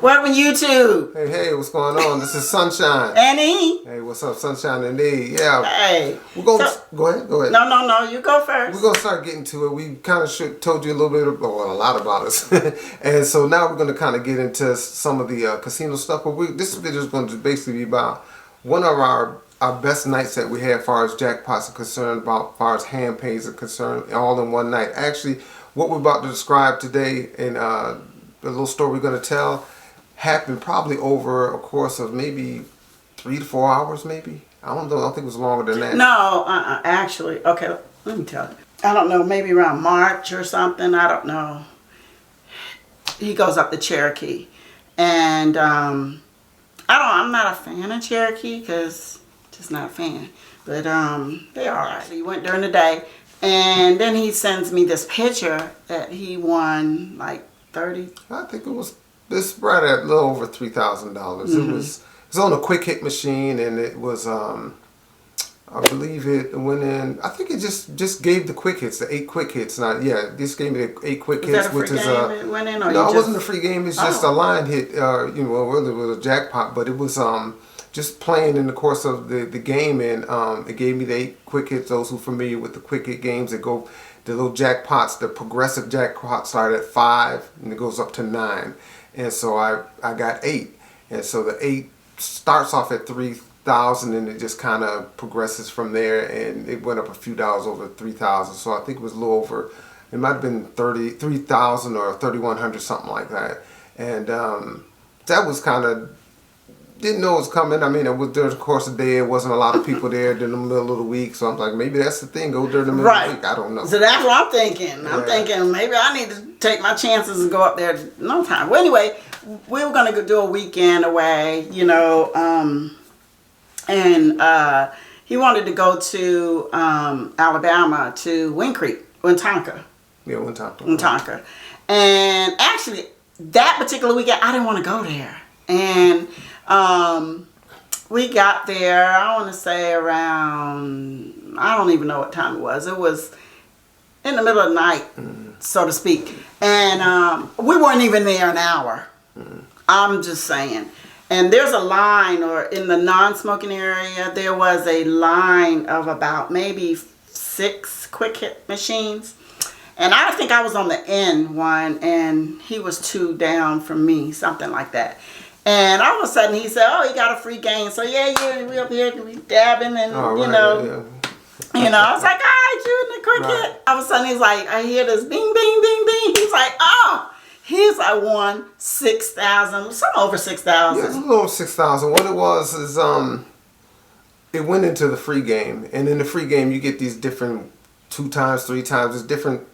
Welcome YouTube. Hey, what's going on? This is Sunshine. Annie. Hey, what's up, Sunshine and E? Yeah. Hey. We're going go ahead. No, you go first. We're going to start getting to it. We kind of told you a little bit, a lot about us. And so now we're going to kind of get into some of the casino stuff. But this video is going to basically be about one of our best nights that we had as far as jackpots are concerned, as far as hand pays are concerned, all in one night. Actually, what we're about to describe today in the little story we're going to tell happened probably over a course of maybe 3 to 4 hours, maybe. I don't know. I don't think it was longer than that. No, actually, okay, let me tell you. I don't know, maybe around March or something. I don't know. He goes up to Cherokee, and I'm not a fan of Cherokee because just not a fan. But they're all right. He went during the day, and then he sends me this picture that he won like 30. I think it was this right at a little over $3,000. Mm-hmm. It was on a quick hit machine, and it was I believe it went in. I think it just gave the quick hits, the 8 quick hits. This gave me the 8 quick hits, which is it went in, or no, it wasn't a free game. It's just a line hit. Really, it was a jackpot, but it was just playing in the course of the game, and it gave me the 8 quick hits. Those who are familiar with the quick hit games, that go the little jackpots, the progressive jackpots start at 5 and it goes up to 9, and so I got 8, and so the 8 starts off at 3,000 and it just kind of progresses from there, and it went up a few dollars over 3,000. So I think it was a little over. It might have been 33,000 or 3,100, something like that, and that was kind of. Didn't know it was coming. I mean, it was during the course of the day. It wasn't a lot of people there during the middle of the week. So I'm like, maybe that's the thing. Go during the middle of the week. I don't know. So that's what I'm thinking. I'm thinking maybe I need to take my chances and go up there no time. Well, anyway, we were going to do a weekend away, and he wanted to go to Alabama to Winnetonka. Yeah, Winnetonka. And actually, that particular weekend, I didn't want to go there. And we got there, I want to say around, I don't even know what time it was. It was in the middle of the night, so to speak. And we weren't even there an hour. I'm just saying. And there's a line, or in the non-smoking area, there was a line of about maybe 6 quick hit machines. And I think I was on the end one, and he was 2 down from me, something like that. And all of a sudden he said, "Oh, he got a free game." So we up here, we dabbing, and I was like, "All right, you in the cricket." All of a sudden he's like, I hear this bing, bing, bing, bing. He's like, I won 6,000, some over 6,000. Yeah, it's a little over 6,000. What it was is it went into the free game, and in the free game you get these different 2 times, 3 times. There's different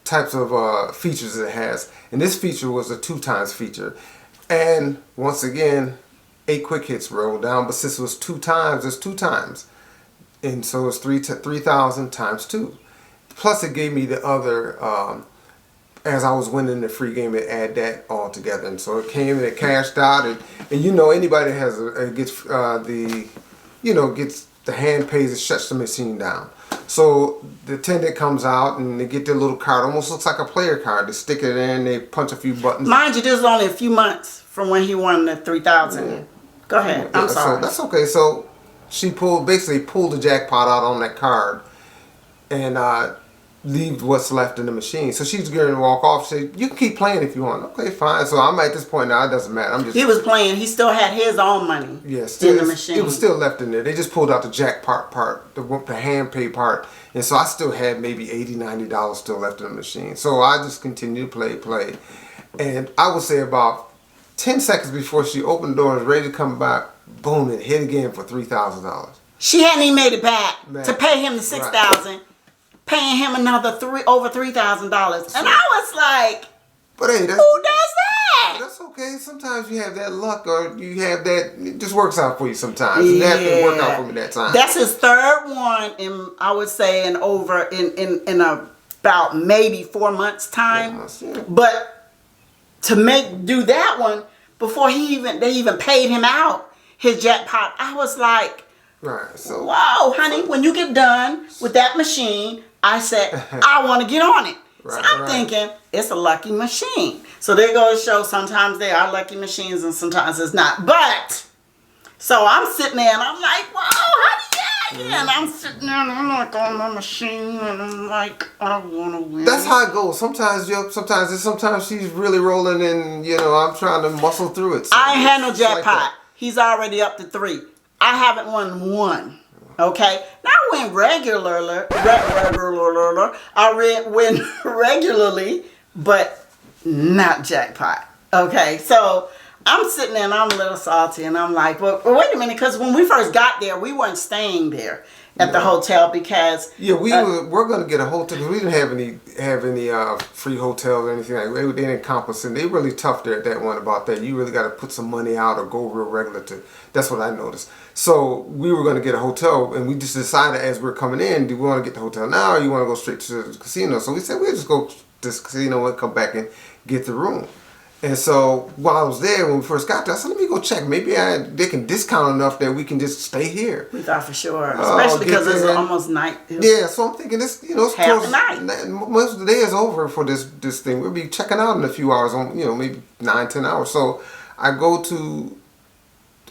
types of features it has, and this feature was a 2 times feature, and once again 8 quick hits rolled down, but since it was 2 times, it's 2 times, and so it's 3,000 times 2, plus it gave me the other as I was winning the free game, it add that all together, and so it came and it cashed out, and anybody that has gets the hand pays, it shuts the machine down. So the attendant comes out and they get their little card, almost looks like a player card. They stick it in, they punch a few buttons. Mind you, this is only a few months from when he won the 3,000. Yeah. Go ahead. I'm sorry. So that's okay. So she basically pulled the jackpot out on that card and leave what's left in the machine. So she's going to walk off. She said, "You can keep playing if you want." Okay, fine. So I'm at this point now. It doesn't matter. He was playing. He still had his own money. Yes, in the machine. It was still left in there. They just pulled out the jackpot part, the hand pay part, and so I still had maybe $80, $90 still left in the machine. So I just continued to play, and I would say about 10 seconds before she opened the door and was ready to come back, boom! It hit again for $3,000. She hadn't even made it back to pay him the 6,000. Right. Paying him another over $3,000, and I was like, "But hey, who does that?" That's okay. Sometimes you have that luck, or you have that. It just works out for you sometimes. Yeah. That didn't work out for me that time. That's his 3rd one in, I would say, in about maybe 4 months time. Yeah. But to do that one before they even paid him out his jackpot, I was like, right. So, "Whoa, honey, when you get done with that machine," I said, "I want to get on it." So I'm thinking it's a lucky machine. So they go to show sometimes they are lucky machines and sometimes it's not. But so I'm sitting there and I'm like, whoa, how do you get? And I'm sitting there and I'm like on my machine and I'm like, I want to win. That's how it goes. Sometimes sometimes she's really rolling and I'm trying to muscle through it. So I ain't had no jackpot. Like he's already up to 3. I haven't won 1. Okay, now I win regularly. I win regularly, but not jackpot. Okay, so I'm sitting there and I'm a little salty, and I'm like, well wait a minute, because when we first got there, we weren't staying there at the hotel because we're gonna get a hotel because we didn't have any free hotels or anything like that. They didn't encompass, and they really tough there at that one about that. You really got to put some money out or go real regular to. That's what I noticed. So we were gonna get a hotel, and we just decided as we're coming in, do we want to get the hotel now or you want to go straight to the casino? So we said we'll just go to this casino and come back and get the room. And so while I was there, when we first got there, I said, let me go check. Maybe they can discount enough that we can just stay here. We thought for sure. Especially because it's almost night. Yeah, so I'm thinking this, it's half the night. Most of the day is over for this thing. We'll be checking out in a few hours, maybe 9-10 hours. So I go to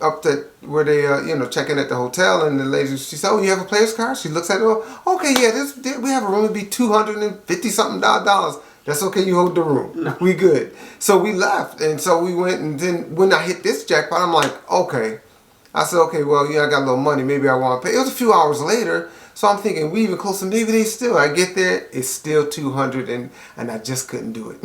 up to where they, checking at the hotel, and the lady, she said, oh, you have a player's card? She looks at it, okay, yeah, we have a room. It'd be $250-something dollars. That's okay, you hold the room. No. We good. So we left, and so we went, and then when I hit this jackpot, I'm like, okay. I said, okay, well, I got a little money. Maybe I want to pay. It was a few hours later, so I'm thinking, we even closer. Maybe they still. I get there, it's still 200, and I just couldn't do it.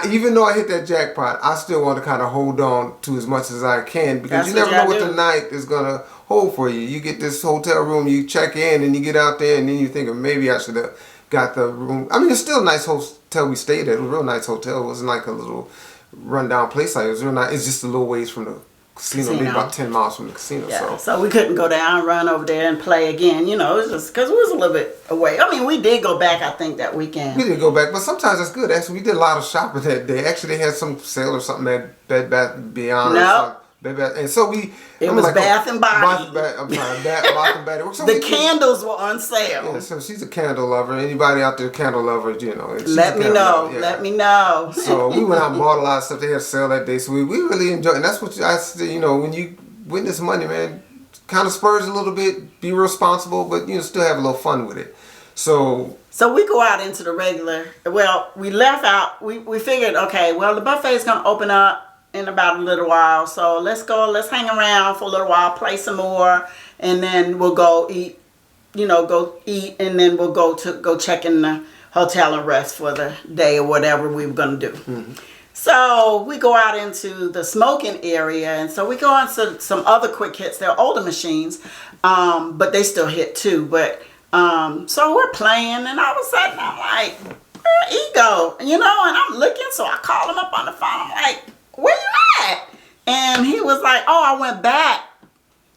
Even though I hit that jackpot, I still want to kind of hold on to as much as I can because you never know what the night is going to hold for you. You get this hotel room, you check in, and you get out there, and then you think, maybe I should have got the room. I mean, it's still a nice hotel we stayed at. It was a real nice hotel. It wasn't like a little rundown place. Like it was real nice. It's just a little ways from the casino. Maybe about 10 miles from the casino. Yeah. So we couldn't go down, run over there and play again. It's just because it was a little bit away. I mean, we did go back, I think, that weekend. We did go back, but sometimes that's good. Actually, we did a lot of shopping that day. Actually, they had some sale or something at Bed Bath & Beyond. No. And so it was like, Bath and Body. I'm sorry, Bath and Body. So the candles were on sale. Yeah, so she's a candle lover. Anybody out there, candle lover, Let me know. Yeah. Let me know. So we went out and bought a lot of stuff. They had a sale that day, so we really enjoyed. And that's what I said. When you win this money, man, kind of spurs a little bit. Be responsible, but still have a little fun with it. So we go out into the regular. Well, we left out. We figured, okay, well the buffet's gonna open up in about a little while, so let's hang around for a little while, play some more, and then we'll go eat, and then we'll go check in the hotel and rest for the day or whatever we were gonna do. Mm-hmm. So we go out into the smoking area, and so we go on to some other quick hits. They're older machines, but they still hit too. But so we're playing, and all of a sudden I'm like, where he go? And I'm looking, so I call him up on the phone. I'm like, where you at? And he was like, oh, I went back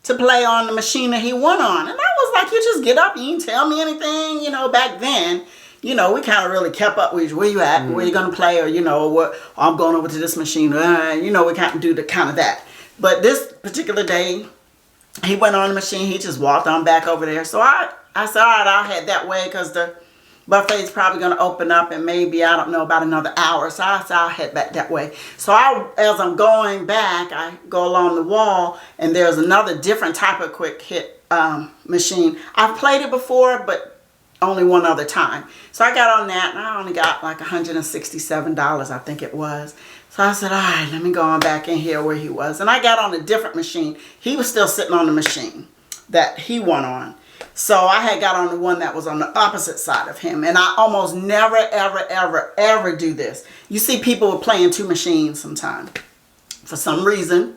to play on the machine that he won on. And I was like, you just get up, you didn't tell me anything. Back then, we kind of really kept up with you. Where you at? Mm-hmm. Where you going to play? Or, what? I'm going over to this machine. We kind of do the kind of that. But this particular day, he went on the machine. He just walked on back over there. So I said, all right, I'll head that way because the buffet's probably going to open up in maybe, I don't know, about another hour. So I said, I'll head back that way. So as I'm going back, I go along the wall, and there's another different type of quick hit machine. I've played it before, but only one other time. So I got on that, and I only got like $167, I think it was. So I said, all right, let me go on back in here where he was. And I got on a different machine. He was still sitting on the machine that he won on. So I had got on the one that was on the opposite side of him. And I almost never, ever, ever, ever do this. You see people playing 2 machines sometimes. For some reason,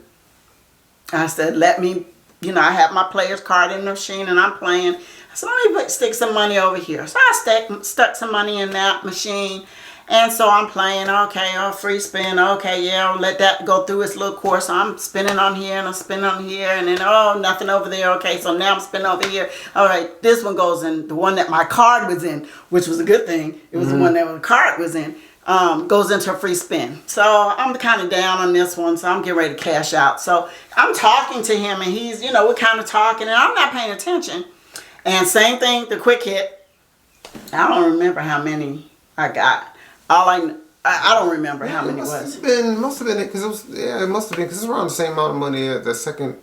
I said, let me, I have my player's card in the machine and I'm playing. I said, let me stick some money over here. So I stuck some money in that machine. And so I'm playing, okay, free spin, okay, yeah, I'll let that go through its little course. So I'm spinning on here and I'm spinning on here and then, nothing over there. Okay, so now I'm spinning over here. All right, this one goes in, the one that my card was in, which was a good thing. It was the one that the card was in, goes into a free spin. So I'm kind of down on this one, so I'm getting ready to cash out. So I'm talking to him and he's, we're kind of talking and I'm not paying attention. And same thing, the quick hit. I don't remember how many I got. I don't remember how many it was. Must have been because it was it must have been because it's around the same amount of money as the second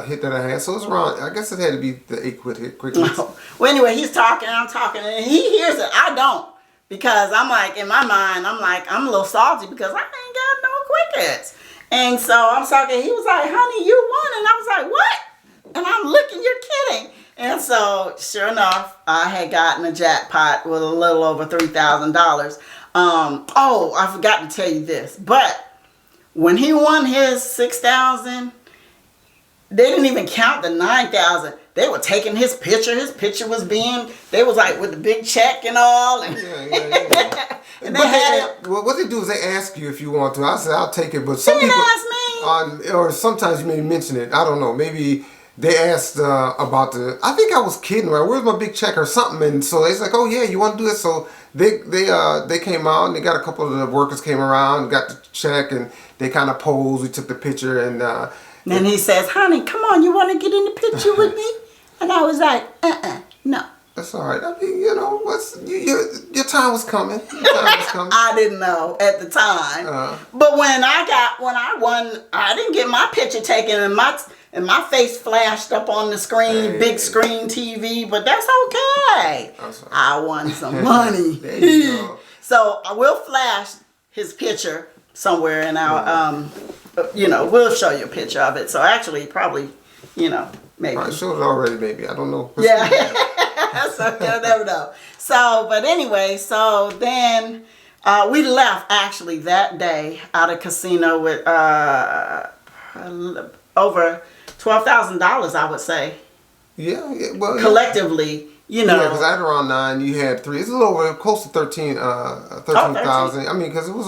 hit that I had. So it was around. I guess it had to be the 8 quick hits. No. Well, anyway, he's talking, I'm talking, and he hears it. I don't, because I'm like, in my mind, I'm a little salty because I ain't got no quick hits. And so I'm talking. He was like, "Honey, you won," and I was like, "What?" And I'm looking. You're kidding. And so, sure enough, I had gotten a jackpot with a little over $3,000. Oh, I forgot to tell you this, but when he won his 6,000, they didn't even count the 9,000. They were taking his picture. His picture was they was like with the big check and all. And yeah. And they had it. Well, what they do is they ask you if you want to. I said I'll take it, but some people ask me. Or sometimes you may mention it. I don't know. Maybe they asked about I think I was kidding. Right? Where's my big check or something? And so they's like, "Oh yeah, you want to do it?" So they came out and they got a couple of the workers came around, got the check, and they kind of posed. We took the picture and. Then he says, "Honey, come on, you want to get in the picture with me?" And I was like, no. That's all right. I mean, you know, your time was coming. Your time was coming. I didn't know at the time. But when I won, I didn't get my picture taken, and my face flashed up on the screen, big screen TV. But that's okay. I won some money. There you go. So I will flash his picture somewhere, and I'll we'll show you a picture of it. So actually, probably, maybe. I showed it already, maybe. I don't know. Yeah. So you'll never know. So, but anyway, so then we left actually that day out of casino with over $12,000, I would say. Yeah. Well, collectively, Yeah, because I had around 9. You had 3. It's a little over, close to 13,000. I mean, because it was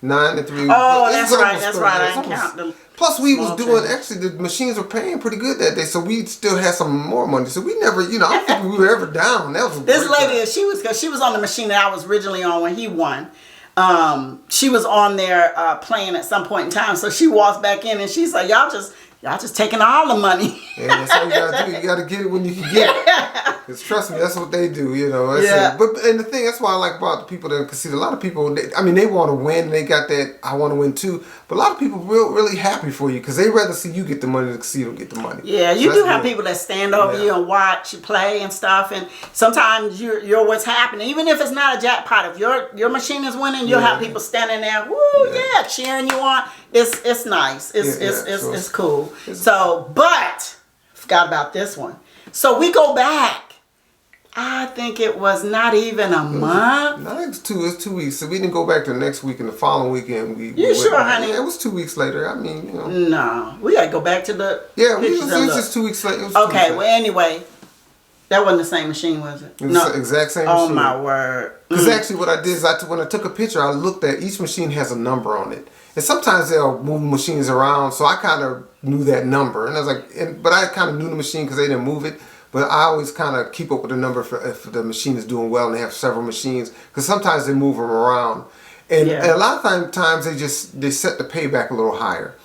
9 and 3. Oh, that's right. That's right. I didn't count the. Plus, we was doing, actually, the machines were paying pretty good that day, so we still had some more money. So we never, I don't think we were ever down. That was this lady, because she was on the machine that I was originally on when he won. She was on there playing at some point in time. So she walks back in and she's like, y'all just taking all the money. Yeah, that's all you gotta do. You gotta get it when you can get it. Because trust me, that's what they do, Yeah. And the thing, that's what I like about the people that casino. A lot of people, they want to win. They got that, I want to win too. But a lot of people really happy for you because they rather see you get the money than the casino get the money. Yeah, you do have people that stand over you and watch you play and stuff. And sometimes you're what's happening. Even if it's not a jackpot, if your machine is winning, you'll have people standing there, cheering you on. It's nice. It's cool. So, but forgot about this one. So we go back. I think it was not even a month. No, it was 2 weeks. So we didn't go back the next week, and the following weekend we sure, back. honey? Yeah, it was 2 weeks later. I mean, No, we gotta go back to the. Yeah, it was just 2 weeks later. Okay, well anyway, that wasn't the same machine, was it? It was the exact same machine. Oh my word! Because actually, what I did is when I took a picture, I looked at each machine has a number on it, and sometimes they'll move machines around, so I kind of knew that number, and I was like, but I kind of knew the machine because they didn't move it. But I always kind of keep up with the number if the machine is doing well and they have several machines. Because sometimes they move them around. And a lot of times they set the payback a little higher.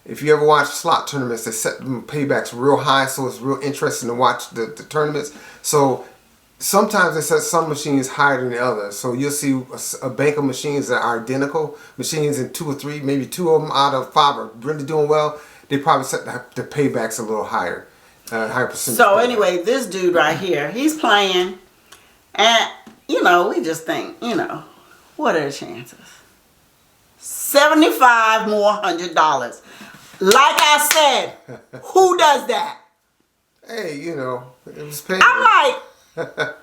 If you ever watch slot tournaments, they set the paybacks real high. So it's real interesting to watch the tournaments. So sometimes they set some machines higher than the others. So you'll see a bank of machines that are identical. Machines in 2 or 3, maybe 2 of them out of 5 are really doing well. They probably set the paybacks a little higher. Higher percentage. So anyway, this dude right here, he's playing, and we just think, what are the chances? $75 more $100. Like I said, who does that? Hey, it was paid. I'm like,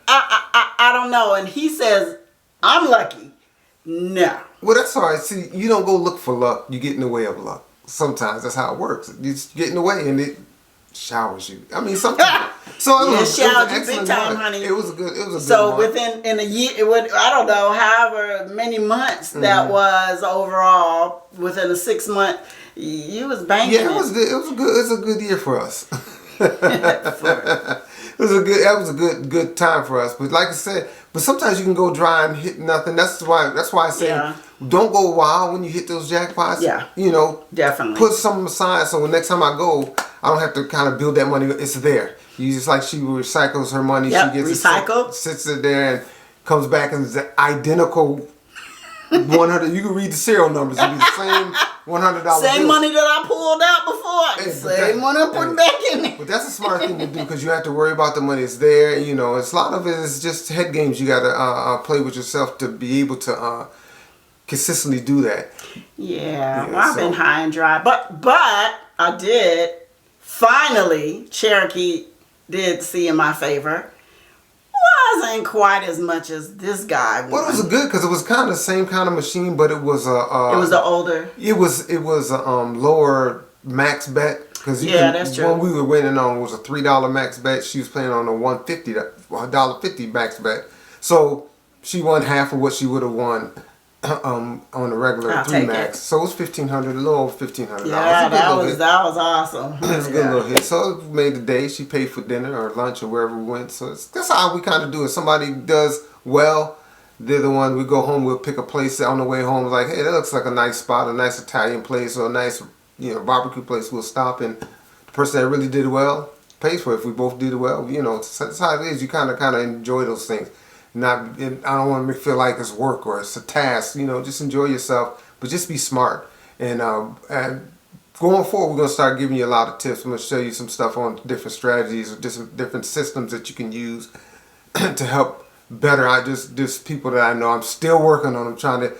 I don't know, and he says, I'm lucky. No. Well, that's all right. See, you don't go look for luck. You get in the way of luck. Sometimes that's how it works. You just get in the way, and it showers you. I mean, sometimes. So it was big time, honey. It was a good. So in a year, it would, I don't know, however many months that was overall. Within a 6 month, you was banking. Yeah, it was a good year for us. That was a good time for us. But like I said, sometimes you can go dry and hit nothing. That's why I say don't go wild when you hit those jackpots. Yeah. Definitely. Put some aside so the next time I go, I don't have to kind of build that money. It's there. You just like she recycles her money. Yep, she gets recycled. Sits it there and comes back and is identical 100. You can read the serial numbers. It'll be the same $100. Same money that I pulled out before. Same money I put back in there. But that's a smart thing to do because you have to worry about the money. It's there. You know, it's a lot of it is just head games. You got to play with yourself to be able to consistently do that. Yeah, well, I've been high and dry, but I did finally. Cherokee did see in my favor. Wasn't quite as much as this guy won. Well, it was good because it was kind of the same kind of machine, but it was it was the older. It was a lower max bet because that's true. One we were winning on was a $3 max bet. She was playing on a $1.50 max bet, so she won half of what she would have won on the regular 3 max. So it was $1,500, a little over $1,500. Yeah, that was awesome. It was a good little hit. So it made the day. She paid for dinner or lunch or wherever we went. So that's how we kind of do it. Somebody does well, they're the one we go home. We'll pick a place on the way home. Like, hey, that looks like a nice spot, a nice Italian place or a nice barbecue place. We'll stop, and the person that really did well pays for it. If we both did well, that's how it is. You kind of enjoy those things. I don't want to feel like it's work or it's a task. Just enjoy yourself, but just be smart. And going forward, we're going to start giving you a lot of tips. I'm going to show you some stuff on different strategies or different systems that you can use to help better. Just people that I know, I'm still working on. I'm trying to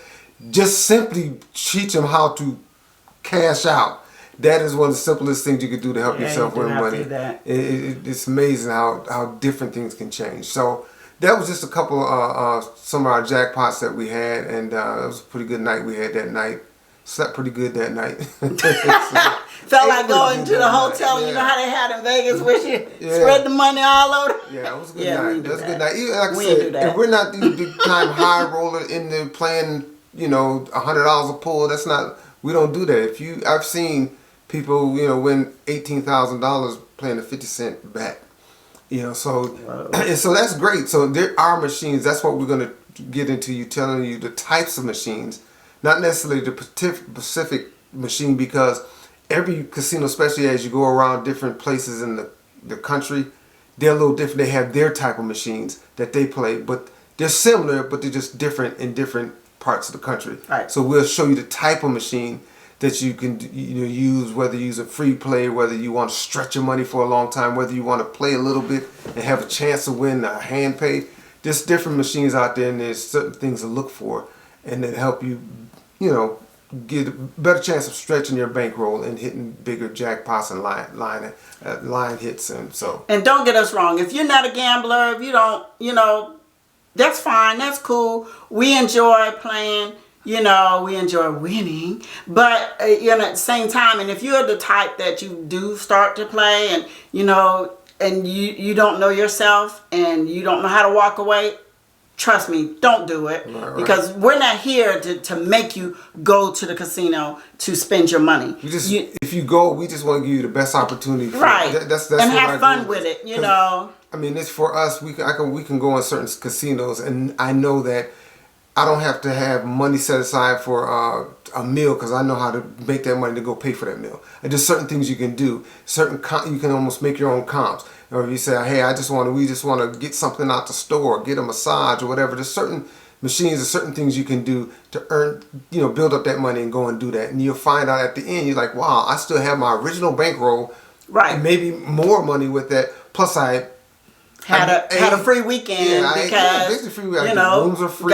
just simply teach them how to cash out. That is one of the simplest things you can do to help yourself win money. It's amazing how different things can change. So that was just a couple some of our jackpots that we had, and it was a pretty good night we had that night. Slept pretty good that night. Felt like going to the hotel. Yeah. You know how they had in Vegas where you spread the money all over? Yeah, it was a good night. It was a good night. Like I said, and we're not these big time high roller in there playing, $100 a pull. That's not, we don't do that. I've seen people, win $18,000 playing a 50-cent bet. So that's great. So there are machines. That's what we're going to get into. Telling you the types of machines, not necessarily the specific machine, because every casino, especially as you go around different places in the country, they're a little different. They have their type of machines that they play, but they're similar, but they're just different in different parts of the country. Right. So we'll show you the type of machine that you can use, whether you use a free play, whether you want to stretch your money for a long time, whether you want to play a little bit and have a chance to win a hand pay. There's different machines out there, and there's certain things to look for, and that help you, get a better chance of stretching your bankroll and hitting bigger jackpots and line hits. And so. And don't get us wrong. If you're not a gambler, if you don't, that's fine. That's cool. We enjoy playing. We enjoy winning, but at the same time, and if you're the type that you do start to play and, and you don't know yourself and you don't know how to walk away, trust me, don't do it. Right. Because we're not here to make you go to the casino to spend your money. If you go, we just want to give you the best opportunity. Right. That's and have fun with it, I mean, it's for us. We can go on certain casinos, and I know that I don't have to have money set aside for a meal because I know how to make that money to go pay for that meal. And there's certain things you can do. You can almost make your own comps. Or if you say, hey, we just want to get something out the store, get a massage or whatever. There's certain machines or certain things you can do to earn, build up that money and go and do that. And you'll find out at the end, you're like, wow, I still have my original bankroll. Right. And maybe more money with that. Plus I had a free weekend because basically free. The rooms are free.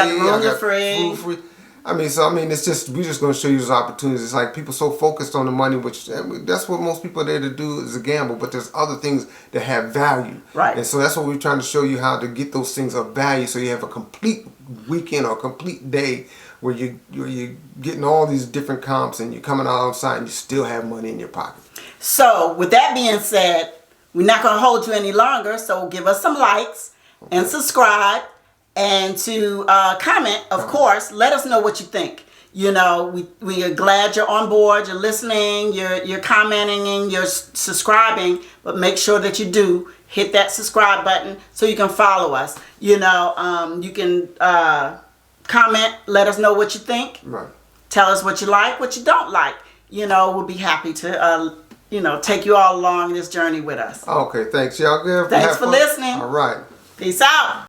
Food free. It's just we're just going to show you those opportunities. It's like people so focused on the money, which that's what most people are there to do is a gamble. But there's other things that have value, right? And so that's what we're trying to show you how to get those things of value, so you have a complete weekend or a complete day where you're getting all these different comps and you're coming out outside and you still have money in your pocket. So with that being said, we're not going to hold you any longer, so give us some likes and subscribe and to comment, of course. Let us know what you think. We are glad you're on board, you're listening, you're commenting, and you're subscribing, but make sure that you do hit that subscribe button so you can follow us. You can comment, let us know what you think. Right. Tell us what you like, what you don't like. We'll be happy to take you all along this journey with us. Okay, thanks, y'all. Thanks for listening. All right. Peace out.